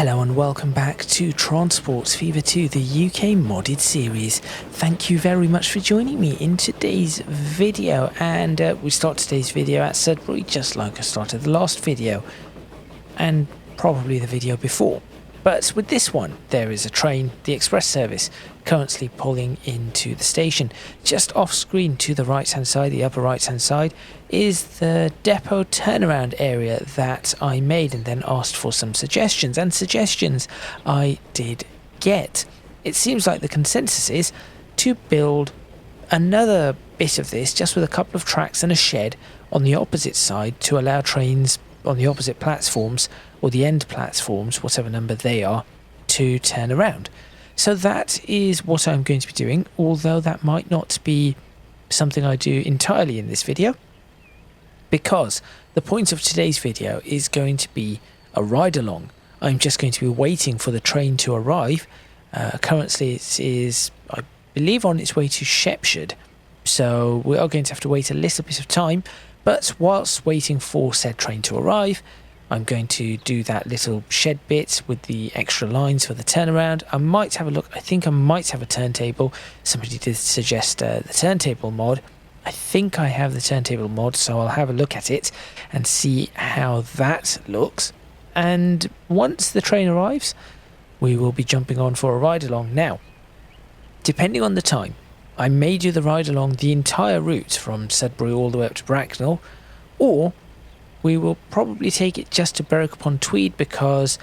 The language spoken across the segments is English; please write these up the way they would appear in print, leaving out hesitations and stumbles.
Hello and welcome back to Transports Fever 2, the UK modded series. Thank you very much for joining me in today's video, and we start today's video at Sudbury just like I started the last video and probably the video before. But with this one, there is a train, the express service, currently pulling into the station. Just off screen to the right hand side, the upper right hand side, is the depot turnaround area that I made and then asked for some suggestions. And suggestions I did get. It seems like the consensus is to build another bit of this, just with a couple of tracks and a shed on the opposite side to allow trains on the opposite platforms, or the end platforms, whatever number they are, to turn around. So that is what I'm going to be doing, although that might not be something I do entirely in this video, because the point of today's video is going to be a ride along. I'm just going to be waiting for the train to arrive. Currently it is, I believe, on its way to Shepshire, so we are going to have to wait a little bit of time. But whilst waiting for said train to arrive, I'm going to do that little shed bit with the extra lines for the turnaround. I might have a look. I think I might have a turntable. Somebody did suggest the turntable mod. I think I have the turntable mod, so I'll have a look at it and see how that looks. And once the train arrives, we will be jumping on for a ride along. Now, depending on the time, I may do the ride along the entire route from Sudbury all the way up to Bracknell, or we will probably take it just to Berwick-upon-Tweed because,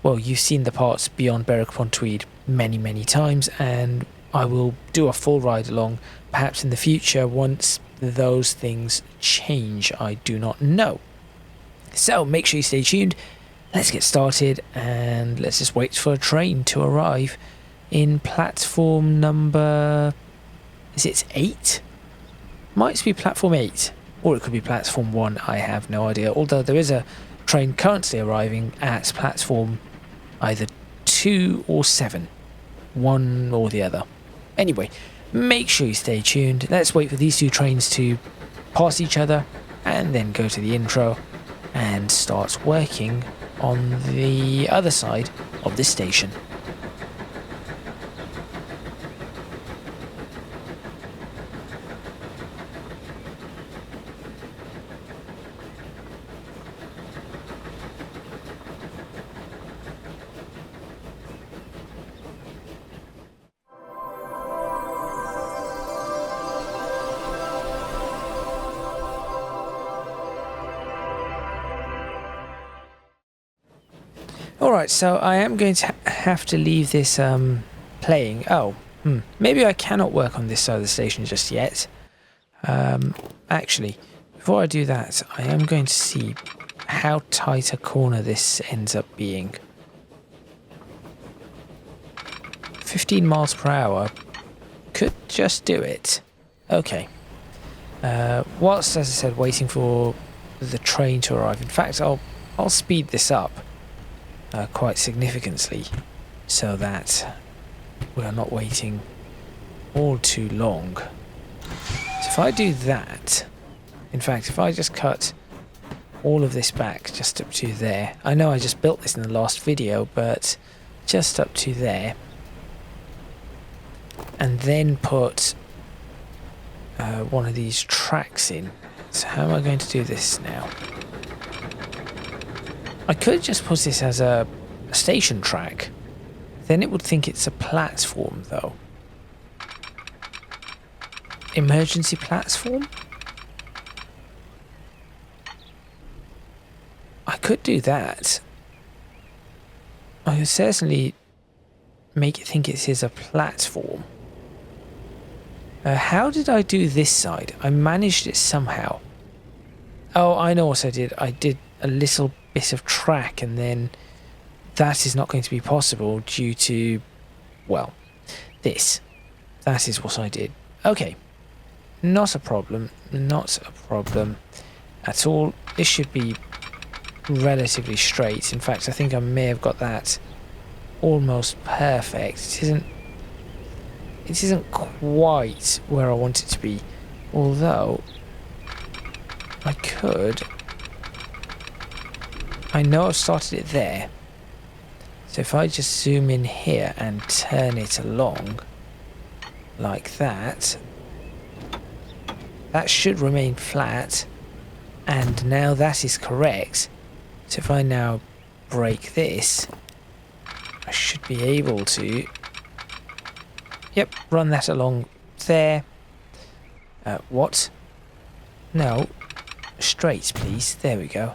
well, you've seen the parts beyond Berwick-upon-Tweed many times, and I will do a full ride along perhaps in the future once those things change. I do not know. So make sure you stay tuned. Let's get started and let's just wait for a train to arrive in platform number... is it 8? Might be platform 8, or it could be platform 1, I have no idea. Although there is a train currently arriving at platform either 2 or 7, one or the other. Anyway, make sure you stay tuned. Let's wait for these two trains to pass each other and then go to the intro and start working on the other side of the station. Alright, so I am going to have to leave this playing. Maybe I cannot work on this side of the station just yet. Actually, before I do that, I am going to see how tight a corner this ends up being. 15 miles per hour could just do it. Okay. Whilst, as I said, waiting for the train to arrive. In fact, I'll speed this up quite significantly so that we are not waiting all too long. So if I do that, in fact, if I just cut all of this back just up to there, I know I just built this in the last video, but just up to there, and then put one of these tracks in. So how am I going to do this now? I could just put this as a station track. Then it would think it's a platform, though. Emergency platform? I could do that. I could certainly make it think it is a platform. How did I do this side? I managed it somehow. Oh, I know what I did. I did a little bit of track, and then that is not going to be possible due to, well, this. That is what I did. Okay. Not a problem. Not a problem at all. This should be relatively straight. In fact, I think I may have got that almost perfect. It isn't quite where I want it to be, although I could I know I've started it there. So if I just zoom in here and turn it along like that, that should remain flat. And now that is correct. So if I now break this, I should be able to, yep, run that along there. What? No, straight please. There we go.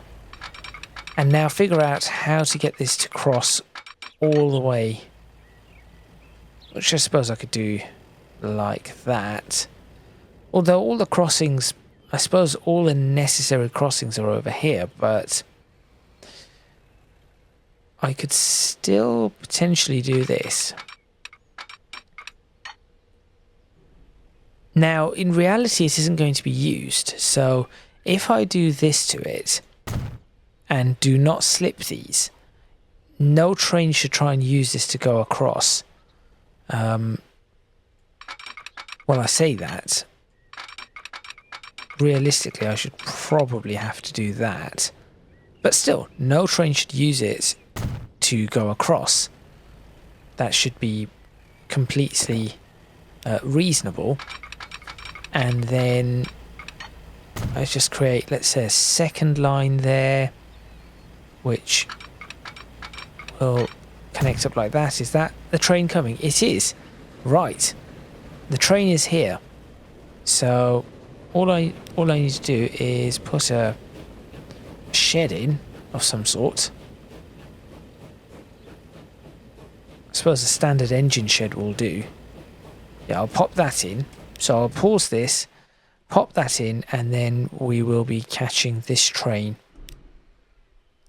And now figure out how to get this to cross all the way, which I suppose I could do like that. Although all the crossings, I suppose all the necessary crossings are over here, but I could still potentially do this. Now, in reality, it isn't going to be used. So if I do this to it and do not slip these, no train should try and use this to go across. Well, I say that. Realistically, I should probably have to do that. But still, no train should use it to go across. That should be completely reasonable. And then let's just create, let's say, a second line there, which will connect up like that. Is that the train coming? It is. Right. The train is here. So all I need to do is put a shed in of some sort. I suppose a standard engine shed will do. Yeah, I'll pop that in. So I'll pause this, pop that in, and then we will be catching this train.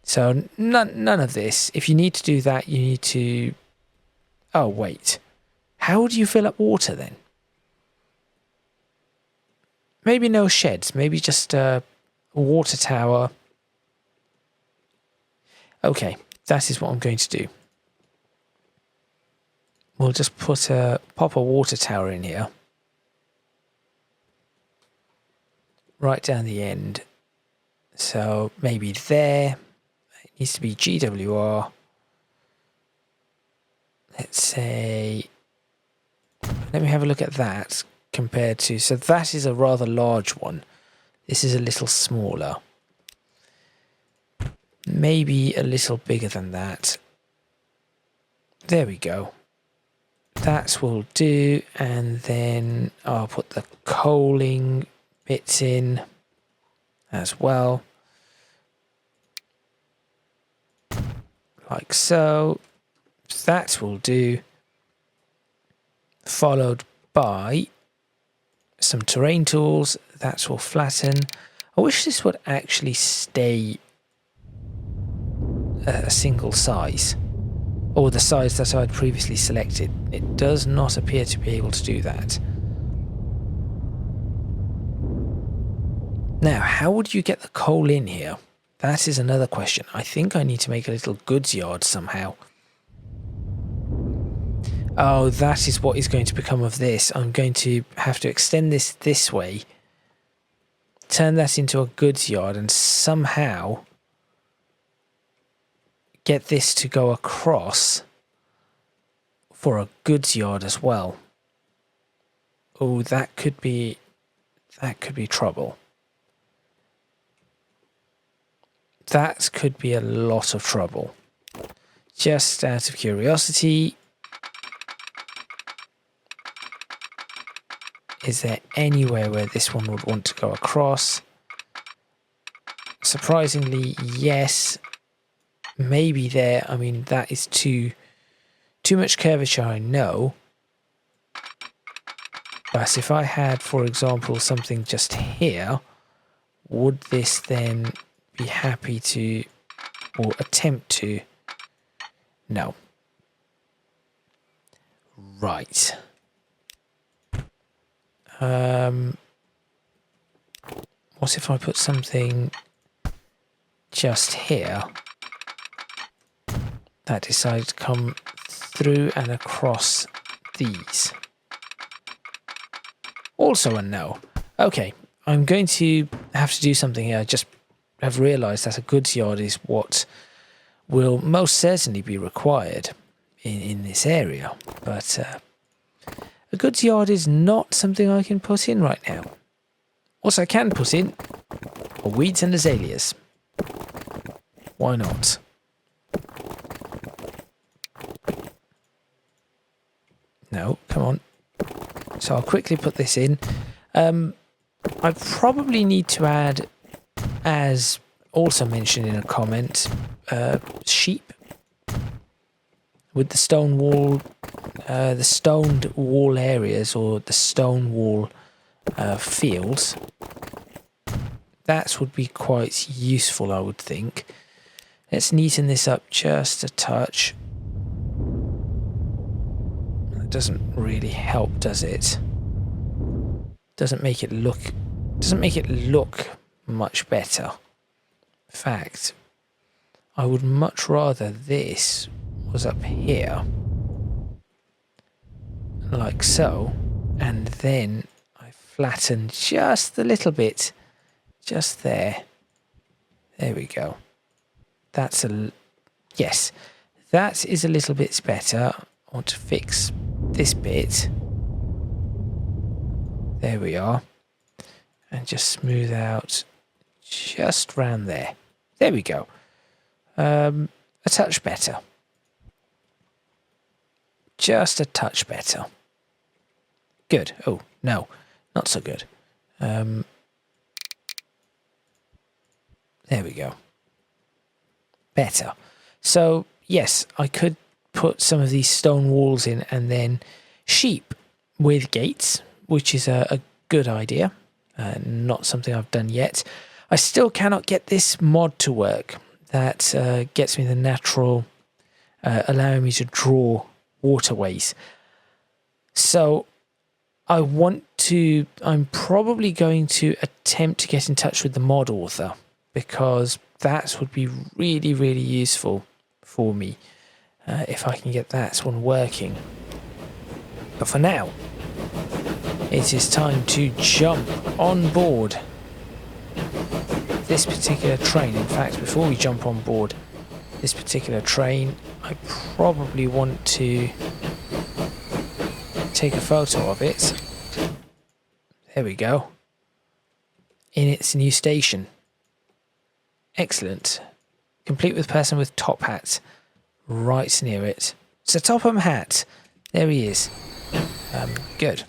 So none of this. If you need to do that, you need to... Oh, wait. How do you fill up water then? Maybe no sheds. Maybe just a water tower. Okay, that is what I'm going to do. We'll just pop a water tower in here. Right down the end. So maybe there. It needs to be GWR. Let's say, let me have a look at that compared to, so that is a rather large one. This is a little smaller. Maybe a little bigger than that. There we go. That will do. And then I'll put the coaling bits in as well, like so. That will do, followed by some terrain tools. That will flatten. I wish this would actually stay a single size, or the size that I'd previously selected. It does not appear to be able to do that. Now, how would you get the coal in here? That is another question. I think I need to make a little goods yard somehow. Oh, that is what is going to become of this. I'm going to have to extend this way, turn that into a goods yard, and somehow get this to go across for a goods yard as well. Oh, that could be trouble. That could be a lot of trouble. Just out of curiosity, is there anywhere where this one would want to go across? Surprisingly, yes. Maybe there. I mean, that is too much curvature, I know. But if I had, for example, something just here, would this then be happy to, or attempt to? No. Right. What if I put something just here that decides to come through and across these? Also a no. Okay, I'm going to have to do something here. I just have realised that a goods yard is what will most certainly be required in this area. But a goods yard is not something I can put in right now. What I can put in are weeds and azaleas. Why not? No, come on. So I'll quickly put this in. I probably need to add, as also mentioned in a comment, sheep with the stone wall, the stoned wall areas, or the stone wall fields. That would be quite useful, I would think. Let's neaten this up just a touch. It doesn't really help, does it? Doesn't make it look much better. In fact, I would much rather this was up here, like so, and then I flatten just a little bit, just there. There we go. Yes, that is a little bit better. I want to fix this bit. There we are. And just smooth out just round there. There we go. A touch better. Just a touch better. Good. Oh, no, not so good. There we go. Better. So, yes, I could put some of these stone walls in and then sheep with gates, which is a good idea. Not something I've done yet. I still cannot get this mod to work. That gets me the natural, allowing me to draw waterways. So I'm probably going to attempt to get in touch with the mod author, because that would be really, really useful for me if I can get that one working. But for now, it is time to jump on board this particular train. In fact, before we jump on board this particular train, I probably want to take a photo of it. There we go. In its new station. Excellent. Complete with person with top hat right near it. Sir Topham Hatt. There he is. Good.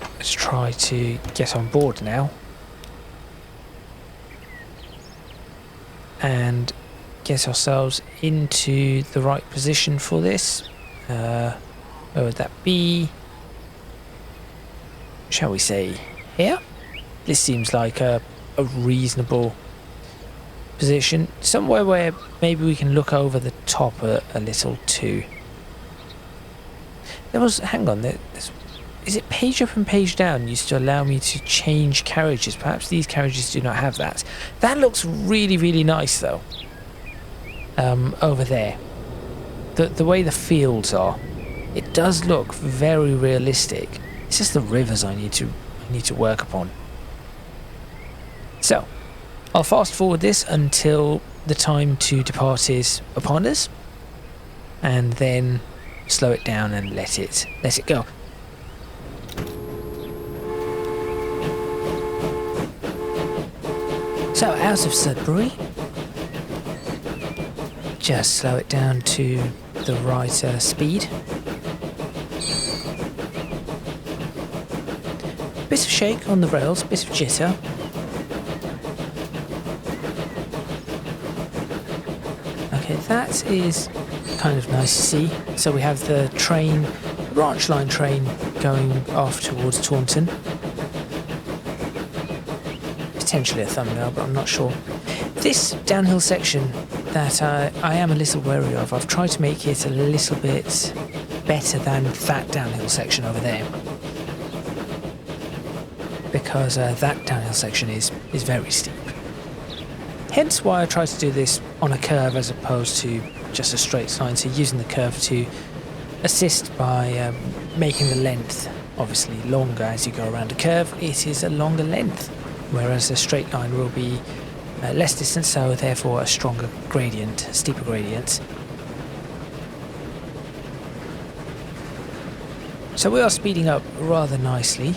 Let's try to get on board now. And get ourselves into the right position for this. Where would that be? Shall we say here? This seems like a reasonable position. Somewhere where maybe we can look over the top a little too. There was, hang on, is it page up and page down used to allow me to change carriages? Perhaps these carriages do not have that. That looks really, really nice though. Over there. The way the fields are, it does look very realistic. It's just the rivers I need to work upon. So, I'll fast forward this until the time to depart is upon us, and then slow it down and let it go. So, out of Sudbury, just slow it down to the right speed. Bit of shake on the rails, bit of jitter. Okay, that is kind of nice to see. So we have the train, the branch line train going off towards Taunton. Potentially a thumbnail, but I'm not sure. This downhill section that I am a little wary of, I've tried to make it a little bit better than that downhill section over there. Because that downhill section is very steep. Hence why I try to do this on a curve as opposed to just a straight line, so using the curve to assist by making the length obviously longer as you go around a curve. It is a longer length, whereas a straight line will be less distance, so therefore a stronger gradient, steeper gradient. So we are speeding up rather nicely.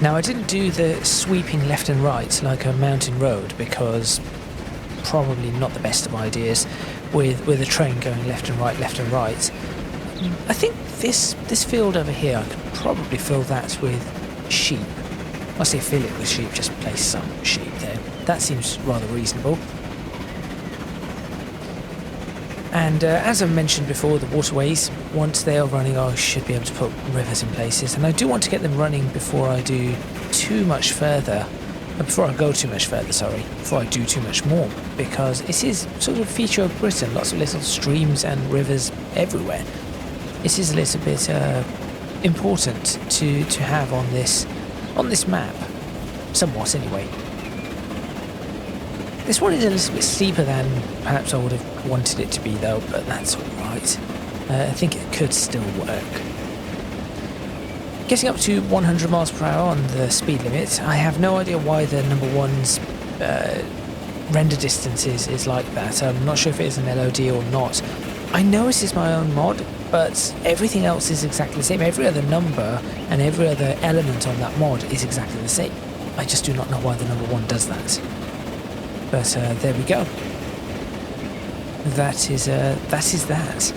Now I didn't do the sweeping left and right like a mountain road because probably not the best of ideas with a train going left and right, left and right. I think this field over here, I could probably fill that with sheep. I say fill it with sheep, just place some sheep there. That seems rather reasonable. And as I mentioned before, the waterways, once they are running, I should be able to put rivers in places. And I do want to get them running before I do too much further. Before I go too much further, sorry. Before I do too much more. Because it is sort of a feature of Britain. Lots of little streams and rivers everywhere. This is a little bit important to have on this map. Somewhat, anyway. This one is a little bit steeper than perhaps I would have wanted it to be though, but that's alright. I think it could still work. Getting up to 100 miles per hour on the speed limit, I have no idea why the number one's render distance is like that. I'm not sure if it is an LOD or not. I know this is my own mod, but everything else is exactly the same. Every other number and every other element on that mod is exactly the same. I just do not know why the number one does that. But there we go. That is that.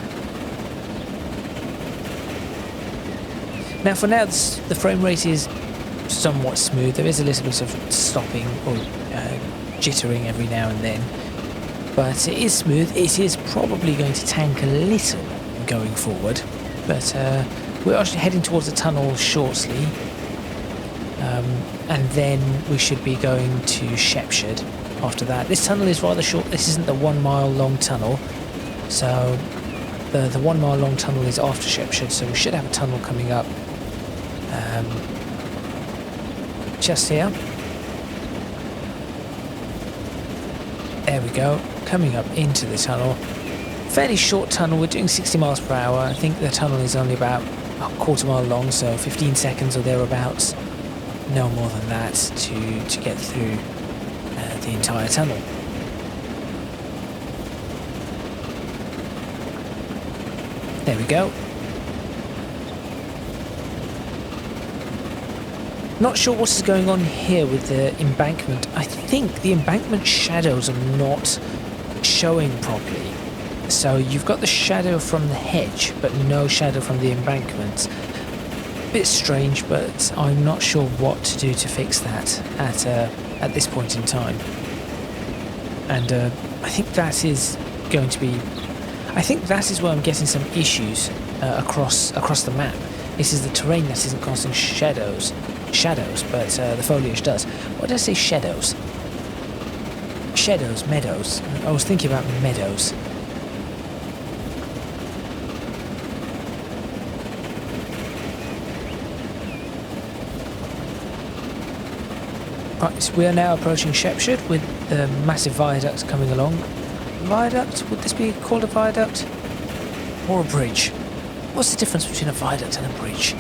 Now for now, the frame rate is somewhat smooth. There is a little bit of stopping or jittering every now and then. But it is smooth. It is probably going to tank a little going forward. But we're actually heading towards the tunnel shortly. And then we should be going to Shepshed after that. This tunnel is rather short. This isn't the 1 mile long tunnel. So the 1 mile long tunnel is after Shepshed. So we should have a tunnel coming up just here. There we go. Coming up into the tunnel. Fairly short tunnel. We're doing 60 miles per hour. I think the tunnel is only about a quarter mile long, so 15 seconds or thereabouts. No more than that to get through the entire tunnel. There we go. Not sure what is going on here with the embankment. I think the embankment shadows are not showing properly. So you've got the shadow from the hedge, but no shadow from the embankment. Bit strange, but I'm not sure what to do to fix that at this point in time. And I think that is going to be... I think that is where I'm getting some issues across the map. This is the terrain that isn't causing shadows, but the foliage does. What did I say? Shadows? Shadows, meadows. I was thinking about meadows. Right, so we are now approaching Shepshed with the massive viaduct coming along. Viaduct? Would this be called a viaduct? Or a bridge? What's the difference between a viaduct and a bridge?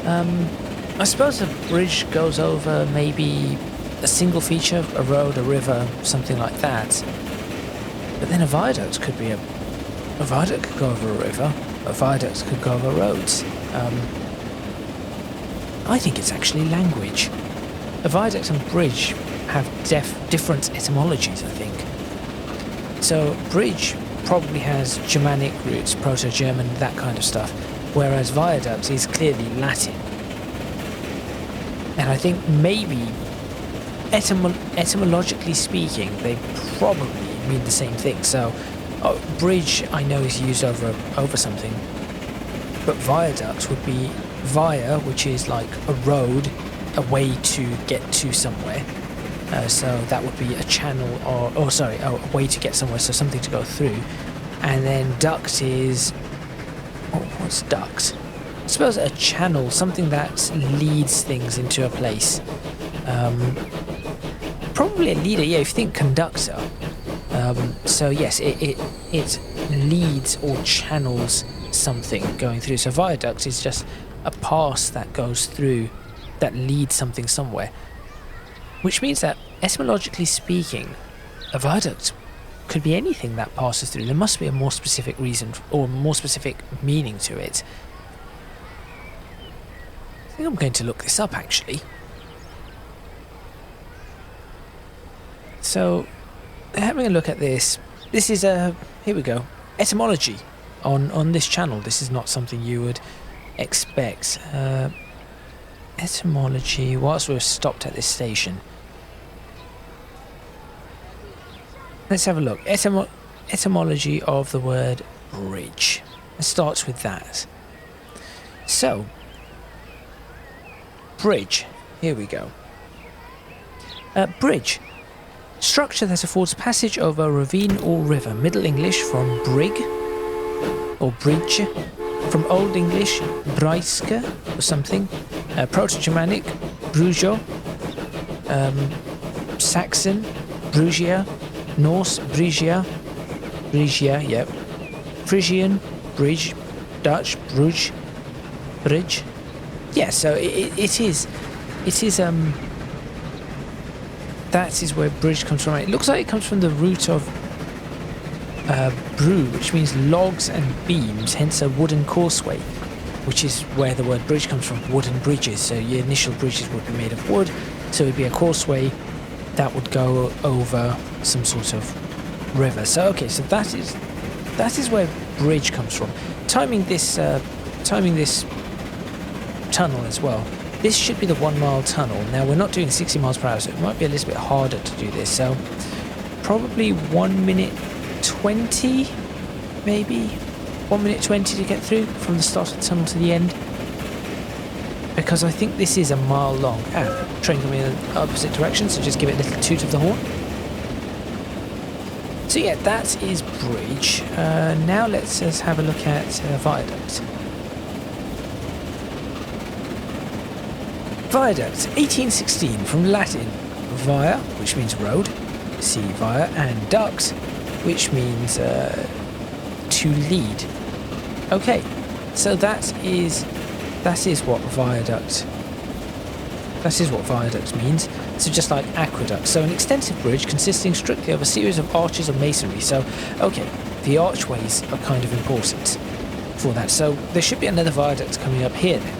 I suppose a bridge goes over maybe a single feature, a road, a river, something like that. But then a viaduct could be a viaduct could go over a river, a viaduct could go over roads. I think it's actually language. A viaduct and bridge have different etymologies, I think. So bridge probably has Germanic roots, Proto-German, that kind of stuff, whereas viaduct is clearly Latin. And I think maybe, etymologically speaking, they probably mean the same thing. So bridge, I know, is used over something, but viaduct would be via, which is like a road, a way to get to somewhere. So that would be a channel, or sorry, a way to get somewhere, so something to go through. And then duct is... what's duct? I suppose a channel, something that leads things into a place. Probably a leader, yeah, if you think conductor. So yes, it leads or channels something going through. So viaduct is just a pass that goes through that leads something somewhere. Which means that, etymologically speaking, a viaduct could be anything that passes through. There must be a more specific reason or more specific meaning to it. I think I'm going to look this up actually. So, having a look at this, this is a, here we go, etymology on this channel. This is not something you would expect. Etymology, whilst we're stopped at this station. Let's have a look. Etymology of the word bridge. It starts with that. So, bridge. Here we go. Bridge. Structure that affords passage over a ravine or river. Middle English from brig or bridge. From Old English, braiske or something. Proto-Germanic, brujo. Saxon, brugia. Norse, Brigia, yep. Frisian, bridge. Dutch, bruge, bridge. Yeah, so it is, that is where bridge comes from. It looks like it comes from the root of bru, which means logs and beams, hence a wooden causeway, which is where the word bridge comes from, wooden bridges. So your initial bridges would be made of wood, so it would be a causeway that would go over some sort of river. So okay, so that is where bridge comes from. Timing this tunnel as well. This should be the 1 mile tunnel. Now we're not doing 60 miles per hour, so it might be a little bit harder to do this. So probably 1 minute 20, maybe 1 minute 20 to get through from the start of the tunnel to the end. Because I think this is a mile long. Train coming in the opposite direction, so just give it a little toot of the horn. So yeah, that is bridge. Now let's just have a look at viaduct. Viaduct, 1816, from Latin via, which means road, see via, and duct, which means to lead. Okay, so that is what viaduct. That is what viaduct means. So just like aqueduct. So an extensive bridge consisting strictly of a series of arches of masonry. So, okay, the archways are kind of important for that. So there should be another viaduct coming up here then.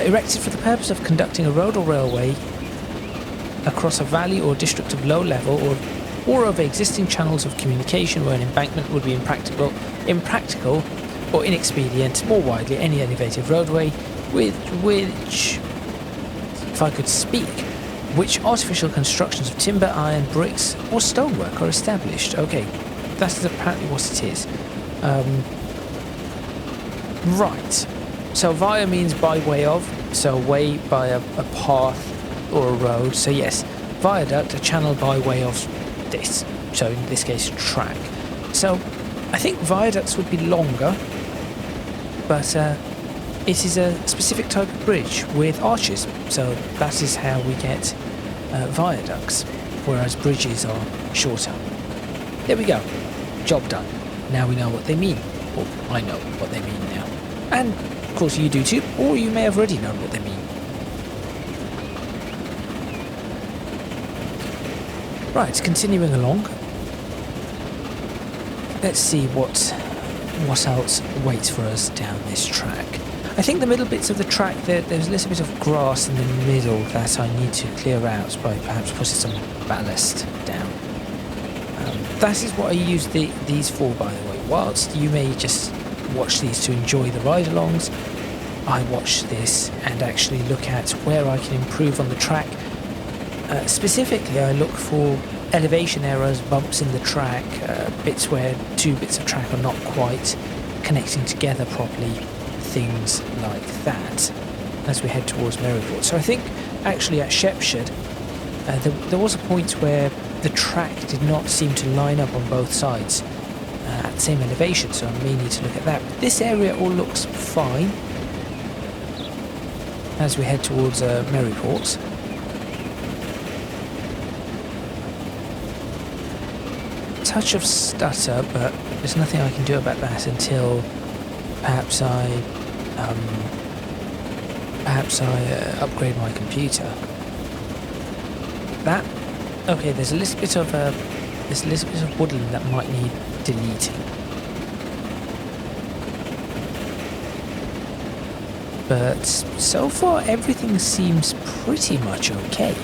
Erected for the purpose of conducting a road or railway across a valley or district of low level or over existing channels of communication where an embankment would be impractical or inexpedient. More widely, any elevated roadway with which, if I could speak, which artificial constructions of timber, iron, bricks or stonework are established. Okay, that is apparently what it is. Right, so via means by way of, so way by a path or a road. So yes, viaduct, a channel by way of this, so in this case track. So I think viaducts would be longer, but it is a specific type of bridge with arches, so that is how we get viaducts, whereas bridges are shorter. There we go, job done. Now we know what they mean, or I know what they mean now. And of course you do too, or you may have already known what they mean. Right, continuing along. Let's see what else waits for us down this track. I think the middle bits of the track, there's a little bit of grass in the middle that I need to clear out by perhaps putting some ballast down. That is what I use these for, by the way. Whilst you may just watch these to enjoy the ride-alongs, I watch this and actually look at where I can improve on the track. Specifically, I look for elevation errors, bumps in the track, bits where two bits of track are not quite connecting together properly, things like that, as we head towards Maryport. So I think actually at Shepshed there was a point where the track did not seem to line up on both sides at the same elevation, so I may need to look at that. But this area all looks fine as we head towards Maryport. Touch of stutter, but there's nothing I can do about that until perhaps I perhaps I upgrade my computer. That, okay, there's a little bit of woodland that might need deleting. But so far everything seems pretty much okay.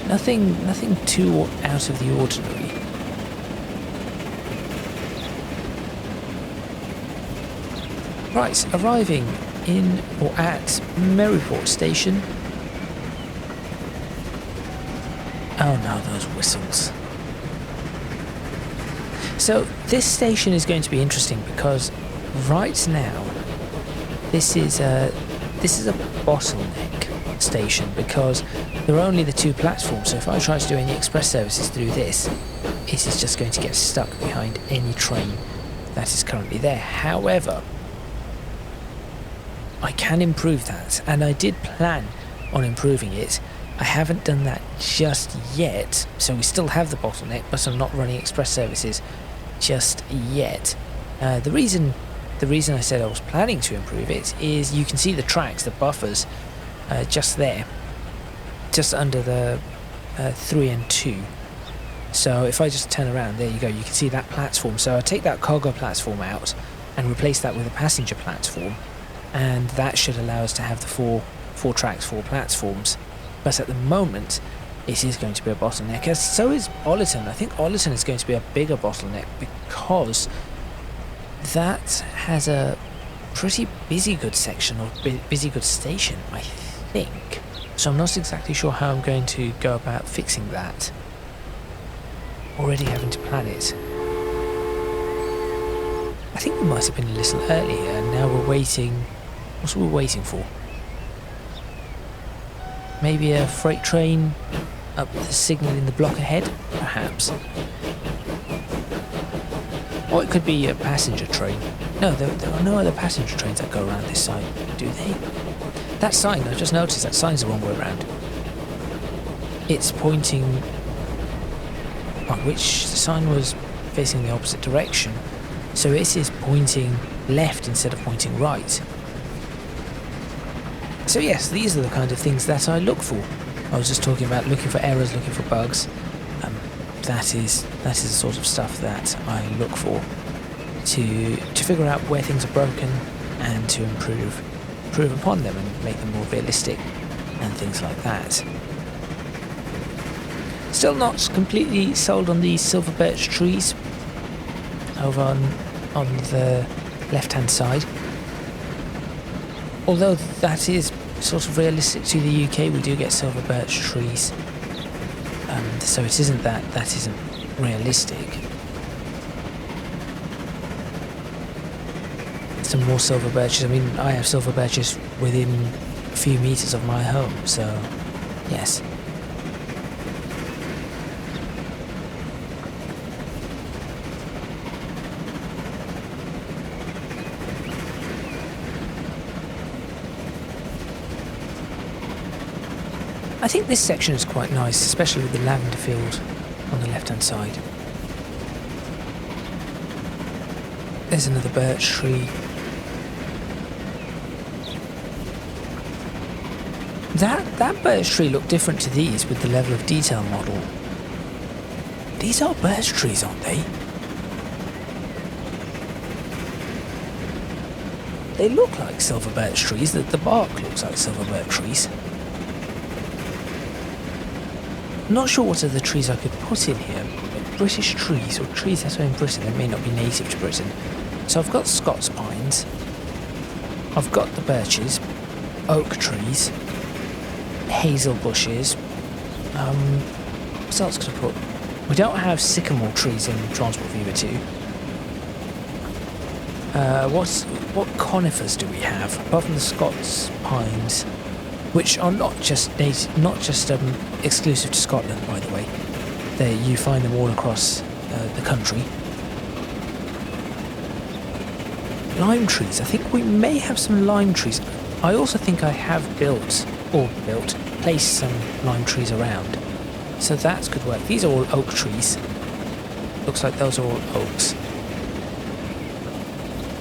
Nothing too out of the ordinary. Right, arriving in or at Maryport Station. Oh no, those whistles. So this station is going to be interesting because right now this is a bottleneck station because there are only the two platforms. So if I try to do any express services through this, it is just going to get stuck behind any train that is currently there. However, I can improve that, and I did plan on improving it. I haven't done that just yet, so we still have the bottleneck, but I'm not running express services just yet. The reason I said I was planning to improve it is you can see the tracks, the buffers, just there, just under the 3 and 2. So if I just turn around, there you go, you can see that platform. So I take that cargo platform out and replace that with a passenger platform, and that should allow us to have the four tracks, 4 platforms. But at the moment, it is going to be a bottleneck, as so is Ollerton. I think Ollerton is going to be a bigger bottleneck because that has a pretty busy goods section, or busy goods station, I think. So I'm not exactly sure how I'm going to go about fixing that. Already having to plan it. I think we might have been a little early here, and now we're waiting. What are we waiting for? Maybe a freight train up the signal in the block ahead, perhaps. Or it could be a passenger train. No, there are no other passenger trains that go around this side, do they? That sign, I just noticed that sign's the wrong way around. It's pointing... which the sign was facing the opposite direction. So it is pointing left instead of pointing right. So yes, these are the kind of things that I look for. I was just talking about looking for errors, looking for bugs. That is the sort of stuff that I look for to figure out where things are broken and to improve upon them and make them more realistic and things like that. Still not completely sold on these silver birch trees over on the left-hand side. Although that is sort of realistic to the UK, we do get silver birch trees. So it isn't that isn't realistic. Some more silver birches. I mean, I have silver birches within a few meters of my home, so yes. I think this section is quite nice, especially with the lavender field on the left-hand side. There's another birch tree. That birch tree looked different to these with the level of detail model. These are birch trees, aren't they? They look like silver birch trees. The bark looks like silver birch trees. Not sure what other trees I could put in here, but British trees, or trees that are in Britain that may not be native to Britain. So I've got Scots pines, I've got the birches, oak trees, hazel bushes, what else could I put? We don't have sycamore trees in Transport Fever 2. What conifers do we have, apart from the Scots pines? Which are not just exclusive to Scotland, by the way. You find them all across the country. Lime trees. I think we may have some lime trees. I also think I have placed some lime trees around. So that could work. These are all oak trees. Looks like those are all oaks.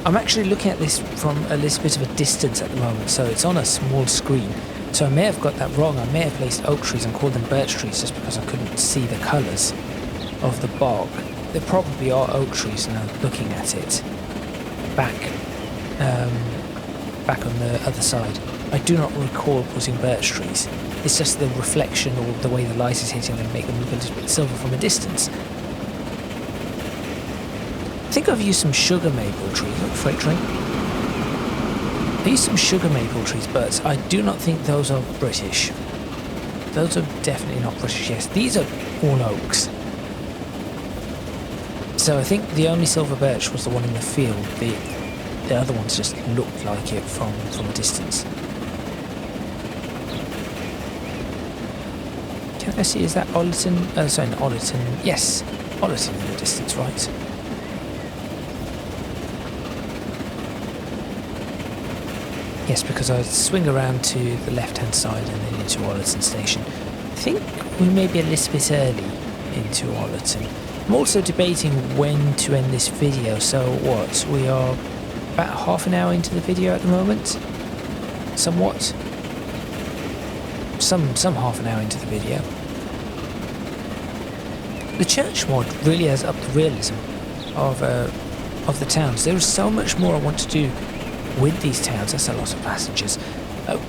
I'm actually looking at this from a little bit of a distance at the moment, so it's on a small screen. So I may have got that wrong. I may have placed oak trees and called them birch trees just because I couldn't see the colours of the bog. There probably are oak trees now looking at it. Back on the other side. I do not recall putting birch trees. It's just the reflection or the way the light is hitting them make them look a little bit silver from a distance. I think I've used some sugar maple trees. Look, freight train. I used some sugar maple trees, but I do not think those are British. Those are definitely not British, yes. These are all oaks. So I think the only silver birch was the one in the field. The other ones just looked like it from a distance. Can I see, is that Ollerton? Sorry, not Ollerton. Yes, Ollerton in the distance, right. Yes, because I swing around to the left-hand side and then into Ollerton Station. I think we may be a little bit early into Ollerton. I'm also debating when to end this video, so what? We are about half an hour into the video at the moment. Somewhat. Some half an hour into the video. The church mod really has upped the realism of the towns. There is so much more I want to do with these towns. That's a lot of passengers,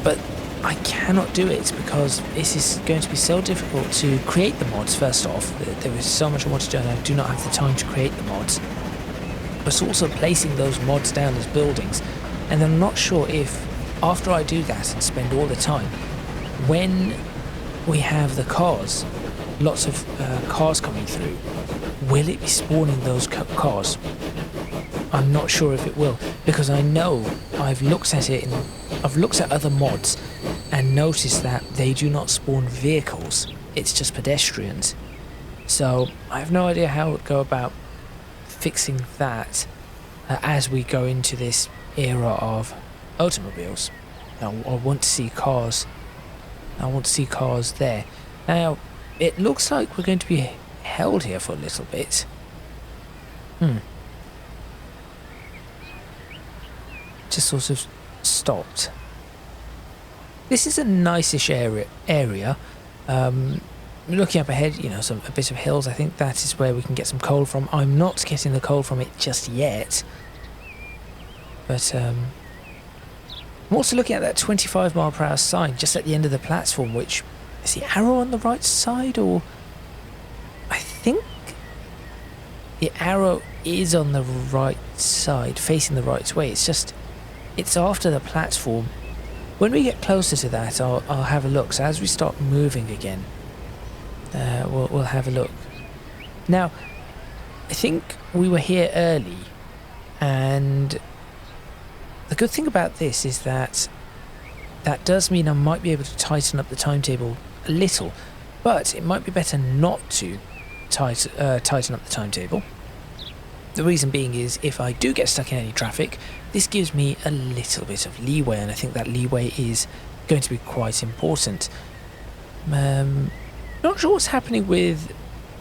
but I cannot do it because this is going to be so difficult to create the mods. First off, there is so much I want to do and I do not have the time to create the mods, but also placing those mods down as buildings. And I'm not sure if after I do that and spend all the time, when we have the cars, lots of cars coming through, will it be spawning those cars? I'm not sure if it will, because I know I've looked at it and I've looked at other mods and noticed that they do not spawn vehicles, it's just pedestrians. So I have no idea how it would go about fixing that as we go into this era of automobiles. I want to see cars. I want to see cars there. Now, it looks like we're going to be held here for a little bit. Just sort of stopped. This is a nice-ish area. Looking up ahead, you know, a bit of hills. I think that is where we can get some coal from. I'm not getting the coal from it just yet. But I'm also looking at that 25 mile per hour sign just at the end of the platform, which is the arrow on the right side, or I think the arrow is on the right side, facing the right way. It's just, it's after the platform. When we get closer to that, I'll have a look. So as we start moving again, we'll have a look. Now, I think we were here early, and the good thing about this is that that does mean I might be able to tighten up the timetable a little, but it might be better not to tighten up the timetable. The reason being is if I do get stuck in any traffic, this gives me a little bit of leeway, and I think that leeway is going to be quite important. Not sure what's happening with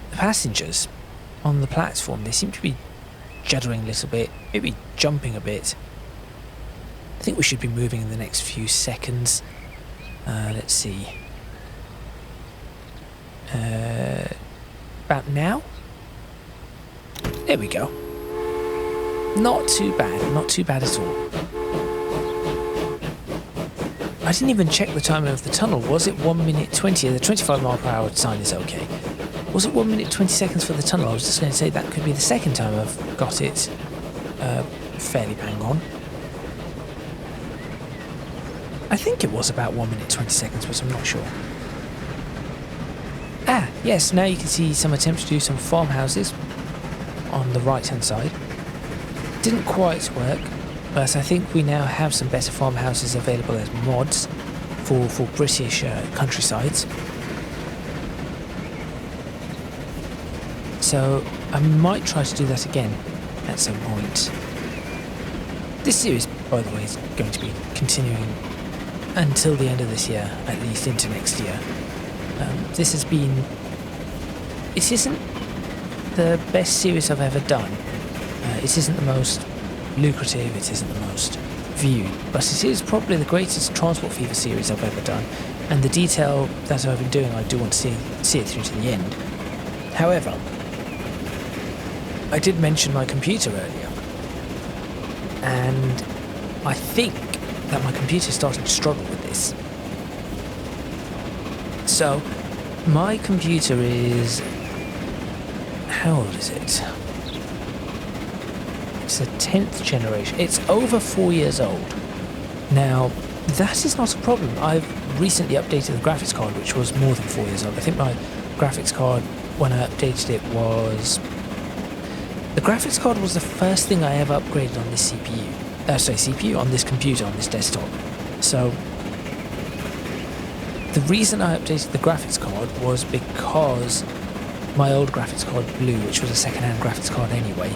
the passengers on the platform. They seem to be juddering a little bit, maybe jumping a bit. I think we should be moving in the next few seconds. Let's see. About now? There we go. Not too bad, not too bad at all. I didn't even check the timing of the tunnel. Was it 1 minute 20? The 25 mile per hour sign is okay. Was it 1 minute 20 seconds for the tunnel? I was just going to say that could be the second time I've got it fairly bang on. I think it was about 1 minute 20 seconds, but I'm not sure. Ah, yes, now you can see some attempts to do some farmhouses on the right hand side. Didn't quite work, but I think we now have some better farmhouses available as mods for British countrysides. So I might try to do that again at some point. This series, by the way, is going to be continuing until the end of this year, at least into next year. This has been... It isn't the best series I've ever done. It isn't the most lucrative, it isn't the most viewed, but it is probably the greatest Transport Fever series I've ever done, and the detail that I've been doing, I do want to see it through to the end. However, I did mention my computer earlier, and I think that my computer started to struggle with this. So, my computer is... how old is it? It's a 10th generation. It's over 4 years old. Now, that is not a problem. I've recently updated the graphics card, which was more than 4 years old. I think my graphics card, when I updated it, was... the graphics card was the first thing I ever upgraded on this CPU, on this computer, on this desktop. So, the reason I updated the graphics card was because my old graphics card blew, which was a second-hand graphics card anyway.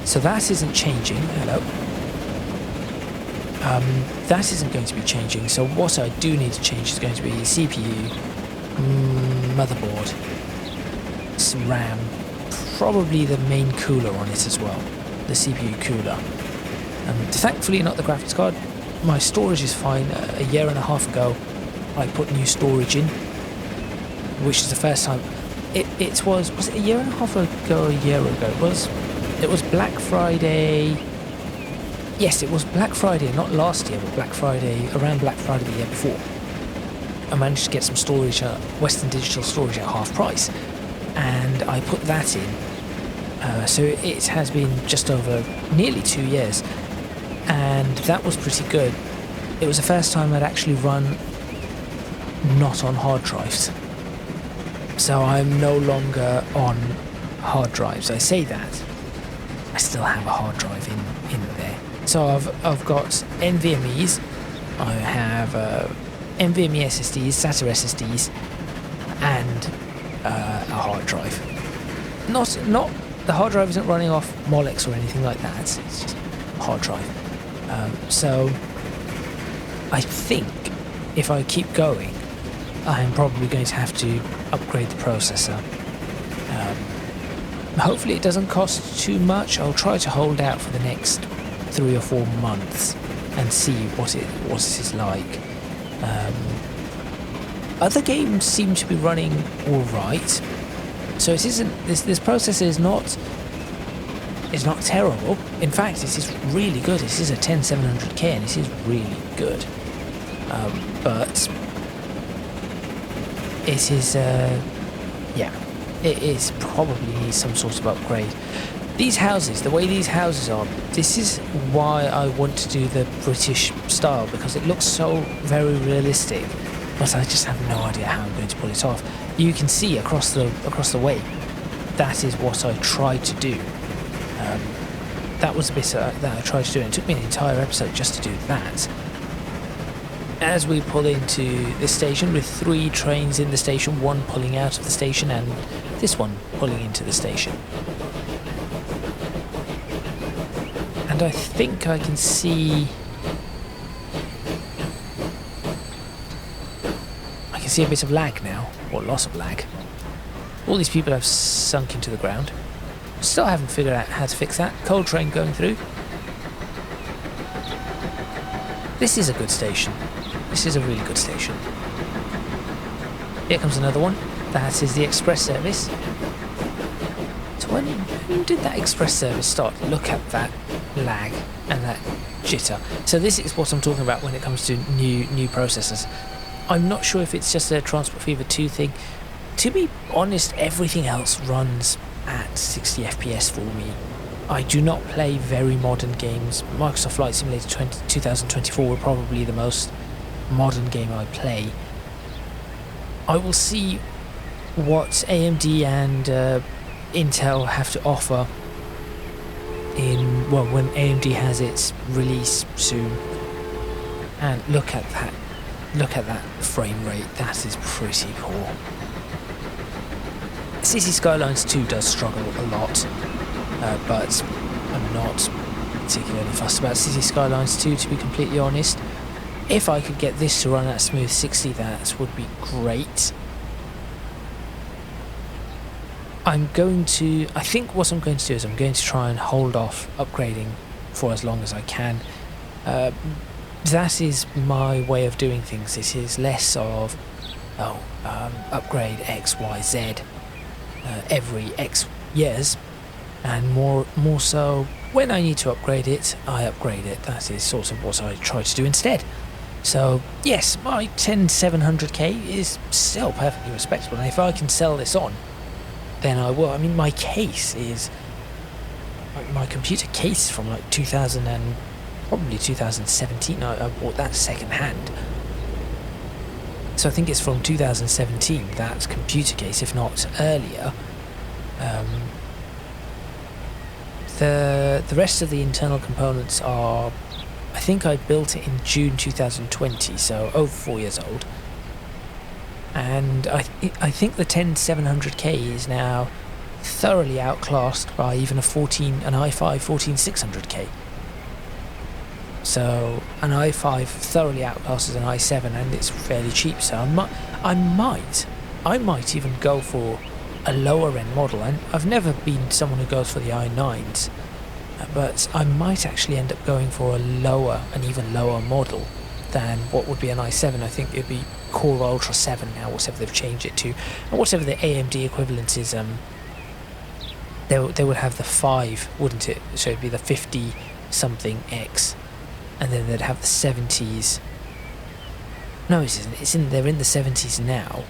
So that isn't changing. Hello. That isn't going to be changing. So what I do need to change is going to be CPU, motherboard, some RAM, probably the main cooler on it as well, the CPU cooler. Thankfully not the graphics card. My storage is fine. A year and a half ago I put new storage in, which is the first time. It was it a year and a half ago, a year ago? It was Black Friday. Yes, it was Black Friday, not last year, but Black Friday, around Black Friday the year before. I managed to get some storage, Western Digital storage at half price, and I put that in. So it has been just over nearly 2 years, and that was pretty good. It was the first time I'd actually run not on hard drives. So I'm no longer on hard drives. I say that, I still have a hard drive in there. So I've got NVMEs, I have NVMe SSDs, SATA SSDs, and a hard drive. Not the hard drive isn't running off Molex or anything like that. It's just a hard drive. So I think if I keep going, I'm probably going to have to upgrade the processor. Hopefully it doesn't cost too much. I'll try to hold out for the next 3 or 4 months and see what it is like. Other games seem to be running all right, so it isn't. This processor is not terrible. In fact, it is really good. This is a 10700K, and it is really good. But it is, it is probably needs some sort of upgrade. These houses, the way these houses are, this is why I want to do the British style, because it looks so very realistic, but I just have no idea how I'm going to pull it off. You can see across the way, that is what I tried to do. That was a bit that I tried to do, and it took me an entire episode just to do that. As we pull into this station with 3 trains in the station, 1 pulling out of the station and this one pulling into the station. And I think I can see... I can see a bit of lag now, or loss of lag. All these people have sunk into the ground. Still haven't figured out how to fix that. Coal train going through. This is a good station. This is a really good station. Here comes another one. That is the express service. So when did that express service start? Look at that lag and that jitter. So this is what I'm talking about when it comes to new processors. I'm not sure if it's just a Transport Fever 2 thing. To be honest, everything else runs at 60 FPS for me. I do not play very modern games. Microsoft Flight Simulator 2024 were probably the most modern game I play. I will see what AMD and Intel have to offer when AMD has its release soon. And look at that frame rate. That is pretty poor. City Skylines 2 does struggle a lot, but I'm not particularly fussed about City Skylines 2, to be completely honest. If I could get this to run at smooth 60, that would be great. I think what I'm going to do is I'm going to try and hold off upgrading for as long as I can. That is my way of doing things. This is less of, upgrade X, Y, Z every X years, and more so when I need to upgrade it, I upgrade it. That is sort of what I try to do instead. So yes, my 10700K is still perfectly respectable, and if I can sell this on, then I will. I mean, my case is my computer case from like 2000 and probably 2017. I bought that second hand, so I think it's from 2017, that computer case, if not earlier. The rest of the internal components are, I think I built it in June 2020, so over 4 years old. And I think the 10700K is now thoroughly outclassed by even an i5 14600K. So an i5 thoroughly outclasses an i7, and it's fairly cheap. So I might even go for a lower end model. And I've never been someone who goes for the i9s, but I might actually end up going for an even lower model than what would be an i7. I think it'd be Core Ultra 7 now, whatever they've changed it to, and whatever the AMD equivalent is. They would have the 5, wouldn't it? So it'd be the 50 something X, and then they'd have the 70s. No, it isn't. They're in the 70s now.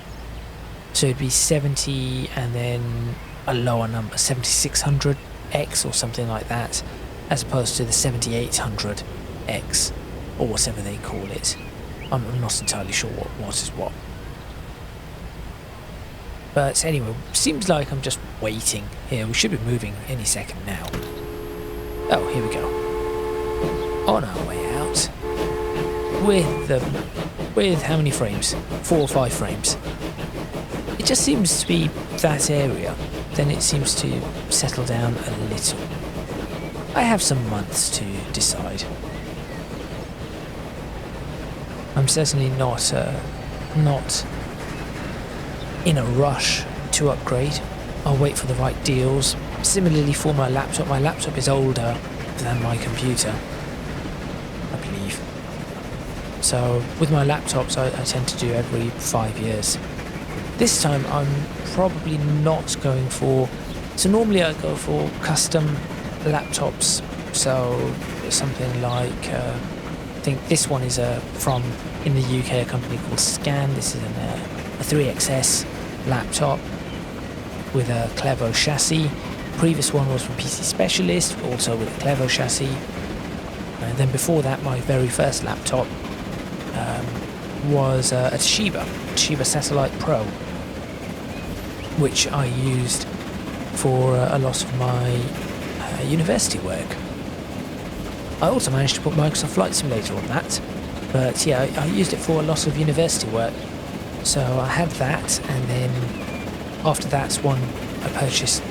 So it'd be 70 and then a lower number, 7600X or something like that, as opposed to the 7800X or whatever they call it. I'm not entirely sure what is what. But anyway, seems like I'm just waiting here. We should be moving any second now. Oh, here we go. On our way out. With how many frames? 4 or 5 frames. It just seems to be that area. Then it seems to settle down a little. I have some months to decide. I'm certainly not in a rush to upgrade. I'll wait for the right deals. Similarly for my laptop is older than my computer, I believe. So with my laptops I tend to do every 5 years. This time I'm probably not going for, so normally I go for custom laptops, so something like I think this one is from, in the UK, a company called Scan. This is a 3XS laptop with a Clevo chassis. Previous one was from PC Specialist, also with a Clevo chassis. And then before that, my very first laptop was a Toshiba Satellite Pro, which I used for a lot of my university work. I also managed to put Microsoft Flight Simulator on that, but yeah, I used it for a lot of university work. So I had that, and then after that one I purchased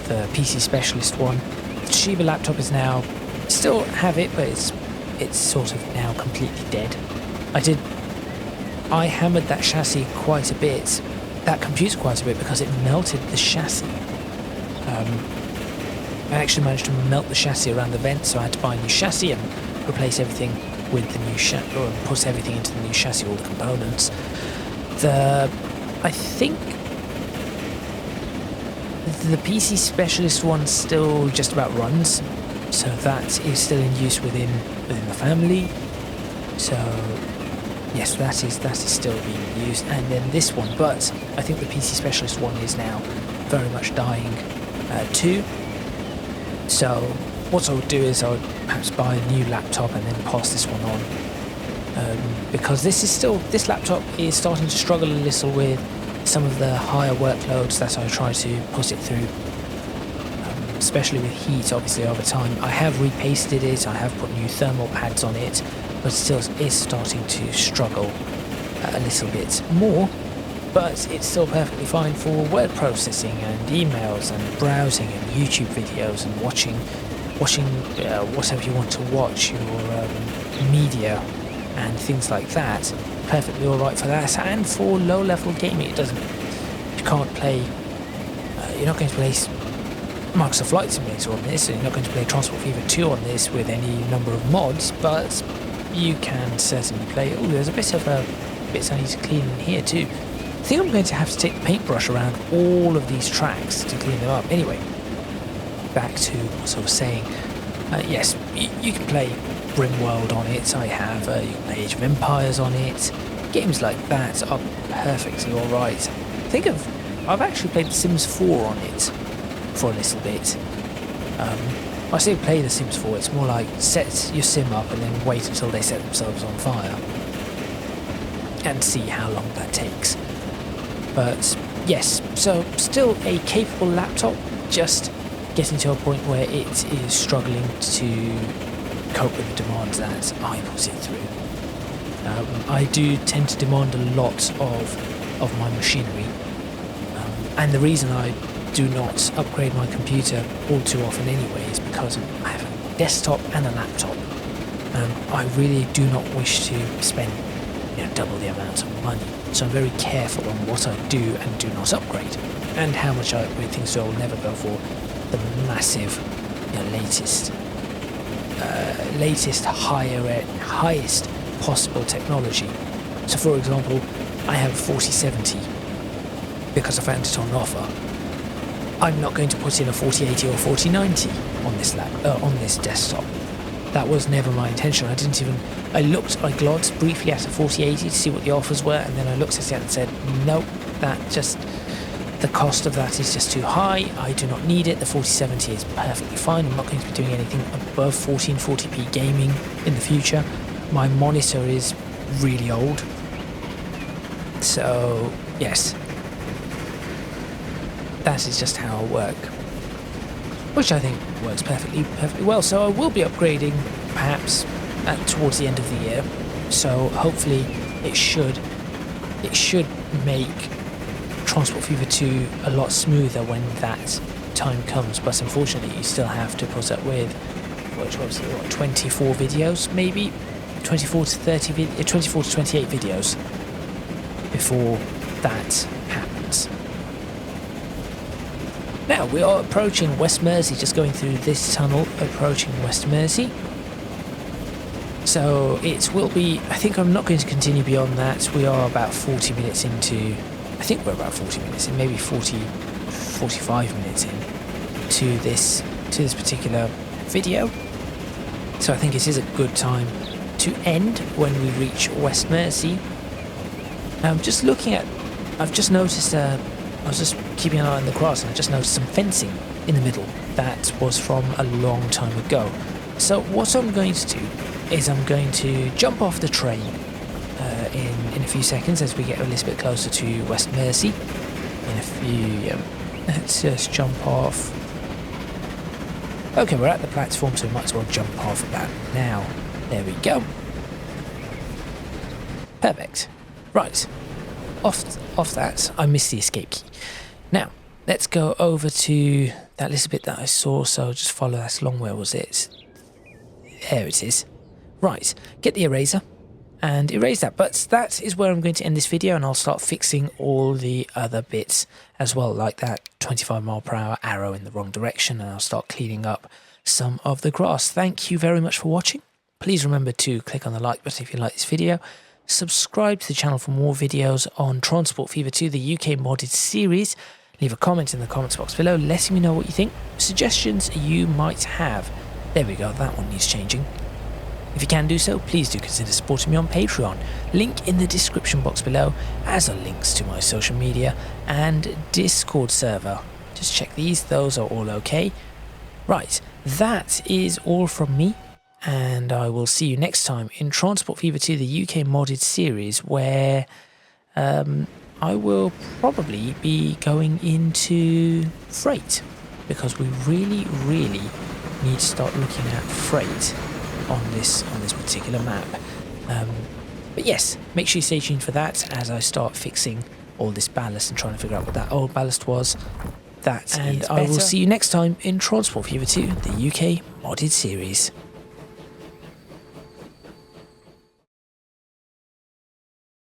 the PC Specialist one. The Toshiba laptop is now, still have it, but it's sort of now completely dead. I hammered that chassis quite a bit, that computer quite a bit, because it melted the chassis. I actually managed to melt the chassis around the vent, so I had to buy a new chassis and replace everything with the new chassis, or put everything into the new chassis, all the components. I think the PC Specialist one still just about runs, so that is still in use within the family. So yes, that is still being used. And then this one, but I think the PC Specialist one is now very much dying too. So what I would do is I would perhaps buy a new laptop and then pass this one on, because this laptop is starting to struggle a little with some of the higher workloads that I try to put it through, especially with heat. Obviously over time I have repasted it, I have put new thermal pads on it, but still is starting to struggle a little bit more. But it's still perfectly fine for word processing and emails and browsing and YouTube videos and watching whatever you want to watch, your media and things like that. Perfectly alright for that, and for low level gaming. you can't play, you're not going to play Microsoft Flight Simulator on this, and you're not going to play Transport Fever 2 on this with any number of mods, but you can certainly play. Oh, there's a bit of bits I need to clean in here too. I think I'm going to have to take the paintbrush around all of these tracks to clean them up. Anyway, back to what I was saying. Yes, you can play RimWorld on it. I have. You can play Age of Empires on it. Games like that are perfectly alright. I've actually played The Sims 4 on it for a little bit. I say play The Sims 4, it's more like set your sim up and then wait until they set themselves on fire and see how long that takes. But yes, so still a capable laptop, just getting to a point where it is struggling to cope with the demands that I put it through. I do tend to demand a lot of my machinery, and the reason I do not upgrade my computer all too often anyway is because I have a desktop and a laptop. I really do not wish to spend double the amount of money, so I'm very careful on what I do and do not upgrade, and how much I upgrade things, so I will never go for the massive latest highest possible technology. So for example, I have a 4070 because I found it on offer. I'm not going to put in a 4080 or 4090 on this desktop. That was never my intention. I glanced briefly at a 4080 to see what the offers were, and then I looked at it and said, nope, the cost of that is just too high. I do not need it. The 4070 is perfectly fine. I'm not going to be doing anything above 1440p gaming in the future. My monitor is really old. So, yes. That is just how I work, which I think works perfectly well. So I will be upgrading perhaps towards the end of the year. So hopefully it should make Transport Fever 2 a lot smoother when that time comes. But unfortunately, you still have to put up with 24 videos, maybe 24 to 28 videos before that happens. Now we are approaching West Mersea, just going through this tunnel, approaching West Mersea. So it will be, I think I'm not going to continue beyond that. We are about 40 minutes into, I think we're about 40 minutes in, maybe 45 minutes in to this particular video. So I think it is a good time to end when we reach West Mersea. Just looking at, I've just noticed, I was just keeping an eye on the grass and I just noticed some fencing in the middle that was from a long time ago. So what I'm going to do is I'm going to jump off the train in a few seconds as we get a little bit closer to West Mersea. In a few, let's just jump off. Okay, we're at the platform, so we might as well jump off about now. There we go. Perfect. Right. Off that, I missed the escape key. Now, let's go over to that little bit that I saw, so just follow that along. Where was it? There it is. Right, get the eraser and erase that. But that is where I'm going to end this video, and I'll start fixing all the other bits as well, like that 25 mph arrow in the wrong direction, and I'll start cleaning up some of the grass. Thank you very much for watching. Please remember to click on the like button if you like this video. Subscribe to the channel for more videos on Transport Fever 2, the UK modded series. Leave a comment in the comments box below letting me know what you think, suggestions you might have. There we go, that one needs changing. If you can do so, please do consider supporting me on Patreon. Link in the description box below, as are links to my social media and Discord server. Just check those are all okay. Right, that is all from me. And I will see you next time in Transport Fever 2, the UK modded series, where I will probably be going into freight, because we really need to start looking at freight on this particular map. But yes, make sure you stay tuned for that as I start fixing all this ballast and trying to figure out what that old ballast was. And I will see you next time in Transport Fever 2, the UK modded series.